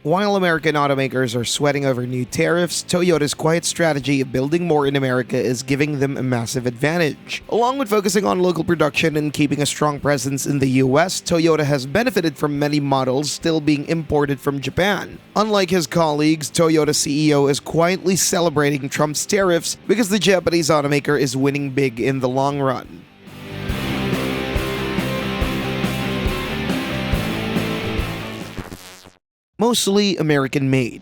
While American automakers are sweating over new tariffs, Toyota's quiet strategy of building more in America is giving them a massive advantage. Along with focusing on local production and keeping a strong presence in the US, Toyota has benefited from many models still being imported from Japan. Unlike his colleagues, Toyota CEO is quietly celebrating Trump's tariffs because the Japanese automaker is winning big in the long run. Mostly American-made.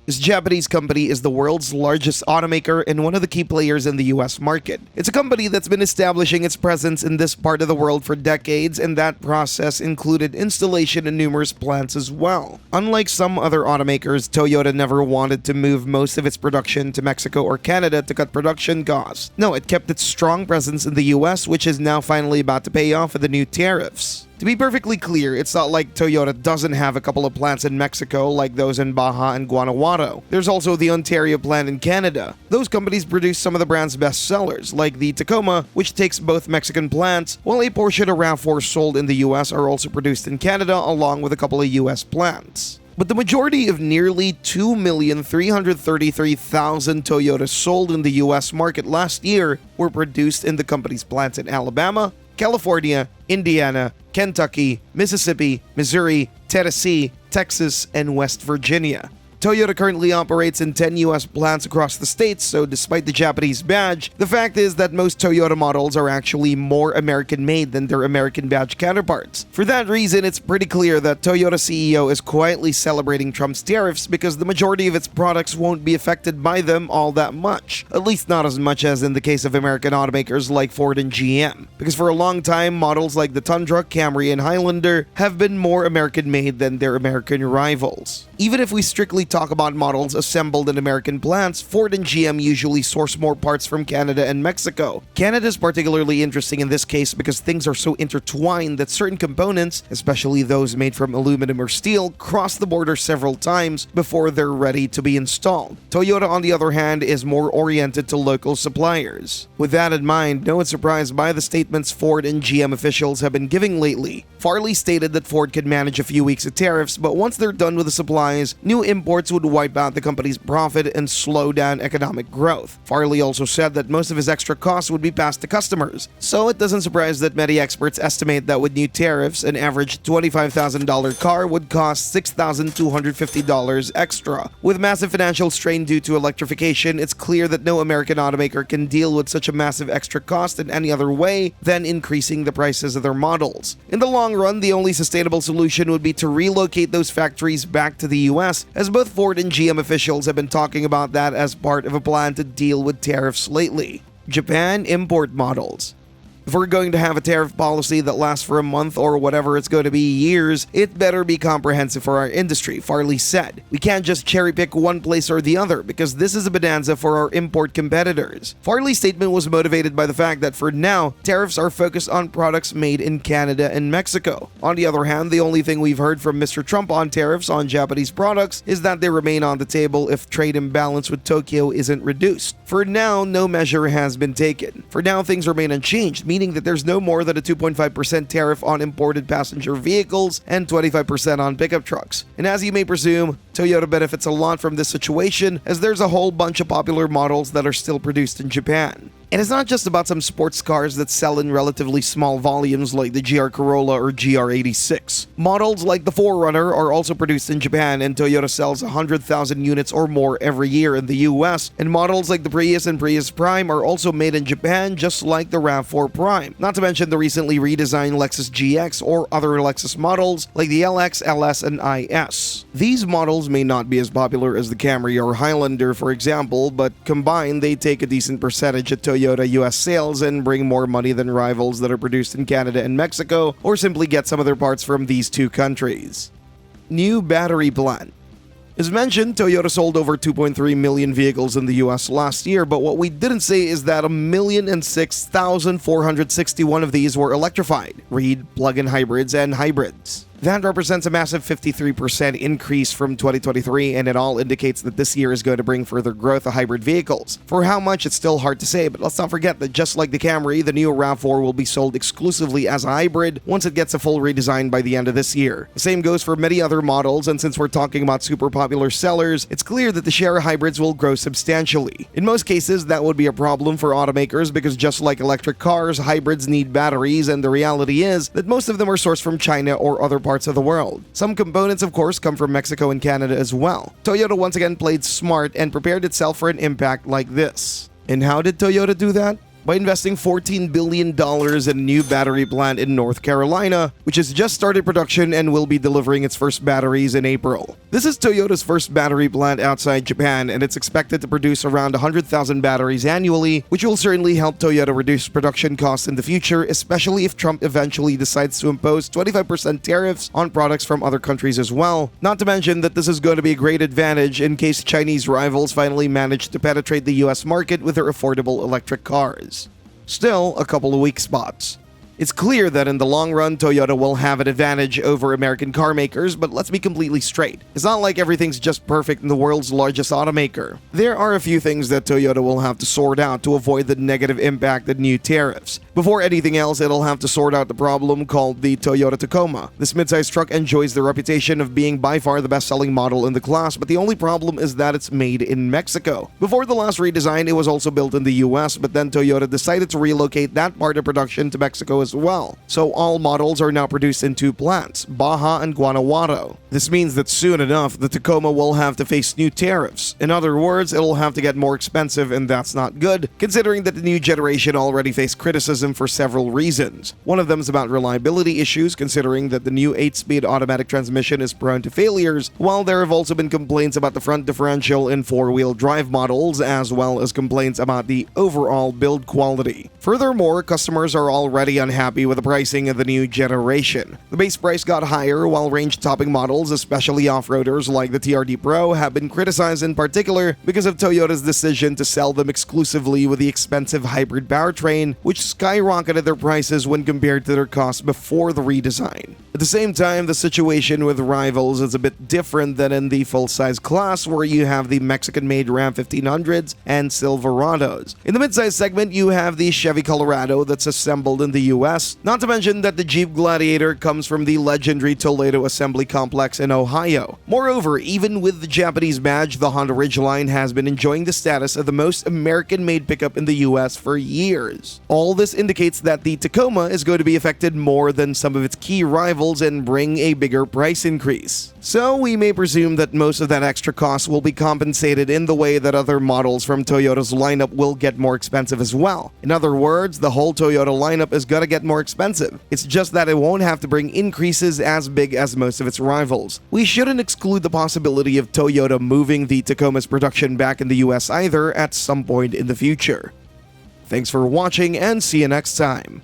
This Japanese company is the world's largest automaker and one of the key players in the US market. It's a company that's been establishing its presence in this part of the world for decades, and that process included installation in numerous plants as well. Unlike some other automakers, Toyota never wanted to move most of its production to Mexico or Canada to cut production costs. No, it kept its strong presence in the US, which is now finally about to pay off with the new tariffs. To be perfectly clear, it's not like Toyota doesn't have a couple of plants in Mexico like those in Baja and Guanajuato. There's also the Ontario plant in Canada. Those companies produce some of the brand's best sellers, like the Tacoma, which takes both Mexican plants, while a portion of RAV4 sold in the US are also produced in Canada along with a couple of US plants. But the majority of nearly 2,333,000 Toyotas sold in the US market last year were produced in the company's plants in Alabama, California, Indiana, Kentucky, Mississippi, Missouri, Tennessee, Texas, and West Virginia. Toyota currently operates in 10 US plants across the states, so despite the Japanese badge, the fact is that most Toyota models are actually more American-made than their American badge counterparts. For that reason, it's pretty clear that Toyota CEO is quietly celebrating Trump's tariffs because the majority of its products won't be affected by them all that much. At least not as much as in the case of American automakers like Ford and GM. Because for a long time, models like the Tundra, Camry, and Highlander have been more American-made than their American rivals. Even if we strictly talk about models assembled in American plants, Ford and GM usually source more parts from Canada and Mexico. Canada is particularly interesting in this case because things are so intertwined that certain components, especially those made from aluminum or steel, cross the border several times before they're ready to be installed. Toyota, on the other hand, is more oriented to local suppliers. With that in mind, no one's surprised by the statements Ford and GM officials have been giving lately. Farley stated that Ford could manage a few weeks of tariffs, but once they're done with the supplies, new imports would wipe out the company's profit and slow down economic growth. Farley also said that most of his extra costs would be passed to customers, so it doesn't surprise that many experts estimate that with new tariffs, an average $25,000 car would cost $6,250 extra. With massive financial strain due to electrification, it's clear that no American automaker can deal with such a massive extra cost in any other way than increasing the prices of their models. In the long run, the only sustainable solution would be to relocate those factories back to the US, as both Ford and GM officials have been talking about that as part of a plan to deal with tariffs lately. Japan import models. If we're going to have a tariff policy that lasts for a month or whatever it's going to be years, it better be comprehensive for our industry, Farley said. We can't just cherry pick one place or the other because this is a bonanza for our import competitors. Farley's statement was motivated by the fact that for now, tariffs are focused on products made in Canada and Mexico. On the other hand, the only thing we've heard from Mr. Trump on tariffs on Japanese products is that they remain on the table if trade imbalance with Tokyo isn't reduced. For now, no measure has been taken. For now, things remain unchanged, meaning that there's no more than a 2.5% tariff on imported passenger vehicles and 25% on pickup trucks. And as you may presume, Toyota benefits a lot from this situation as there's a whole bunch of popular models that are still produced in Japan. And it's not just about some sports cars that sell in relatively small volumes like the GR Corolla or GR86. Models like the 4Runner are also produced in Japan, and Toyota sells 100,000 units or more every year in the US, and models like the Prius and Prius Prime are also made in Japan, just like the RAV4 Prime. Not to mention the recently redesigned Lexus GX or other Lexus models like the LX, LS, and IS. These models may not be as popular as the Camry or Highlander, for example, but combined they take a decent percentage of Toyota US sales and bring more money than rivals that are produced in Canada and Mexico, or simply get some of their parts from these two countries. New battery plant. As mentioned, Toyota sold over 2.3 million vehicles in the US last year, but what we didn't say is that 1,006,461 of these were electrified, read plug-in hybrids and hybrids. That represents a massive 53% increase from 2023, and it all indicates that this year is going to bring further growth of hybrid vehicles. For how much, it's still hard to say, but let's not forget that just like the Camry, the new RAV4 will be sold exclusively as a hybrid once it gets a full redesign by the end of this year. The same goes for many other models, and since we're talking about super popular sellers, it's clear that the share of hybrids will grow substantially. In most cases, that would be a problem for automakers because just like electric cars, hybrids need batteries, and the reality is that most of them are sourced from China or other parts of the world. Some components, of course, come from Mexico and Canada as well. Toyota once again played smart and prepared itself for an impact like this. And how did Toyota do that? By investing $14 billion in a new battery plant in North Carolina, which has just started production and will be delivering its first batteries in April. This is Toyota's first battery plant outside Japan, and it's expected to produce around 100,000 batteries annually, which will certainly help Toyota reduce production costs in the future, especially if Trump eventually decides to impose 25% tariffs on products from other countries as well. Not to mention that this is going to be a great advantage in case Chinese rivals finally manage to penetrate the US market with their affordable electric cars. Still, a couple of weak spots. It's clear that in the long run, Toyota will have an advantage over American car makers, but let's be completely straight. It's not like everything's just perfect in the world's largest automaker. There are a few things that Toyota will have to sort out to avoid the negative impact of new tariffs. Before anything else, it'll have to sort out the problem called the Toyota Tacoma. This midsize truck enjoys the reputation of being by far the best-selling model in the class, but the only problem is that it's made in Mexico. Before the last redesign, it was also built in the US, but then Toyota decided to relocate that part of production to Mexico as well. So all models are now produced in two plants, Baja and Guanajuato. This means that soon enough, the Tacoma will have to face new tariffs. In other words, it'll have to get more expensive, and that's not good, considering that the new generation already faced criticism for several reasons. One of them is about reliability issues, considering that the new 8-speed automatic transmission is prone to failures, while there have also been complaints about the front differential in 4-wheel drive models, as well as complaints about the overall build quality. Furthermore, customers are already unhappy with the pricing of the new generation. The base price got higher, while range-topping models, especially off-roaders like the TRD Pro, have been criticized in particular because of Toyota's decision to sell them exclusively with the expensive hybrid powertrain, which skyrocketed their prices when compared to their costs before the redesign. At the same time, the situation with rivals is a bit different than in the full-size class, where you have the Mexican-made Ram 1500s and Silverados. In the midsize segment, you have the Chevy Colorado that's assembled in the US, not to mention that the Jeep Gladiator comes from the legendary Toledo Assembly Complex in Ohio. Moreover, even with the Japanese badge, the Honda Ridgeline has been enjoying the status of the most American-made pickup in the US for years. All this indicates that the Tacoma is going to be affected more than some of its key rivals and bring a bigger price increase. So we may presume that most of that extra cost will be compensated in the way that other models from Toyota's lineup will get more expensive as well. In other words, the whole Toyota lineup is going to get more expensive. It's just that it won't have to bring increases as big as most of its rivals. We shouldn't exclude the possibility of Toyota moving the Tacoma's production back in the US either at some point in the future. Thanks for watching, and see you next time.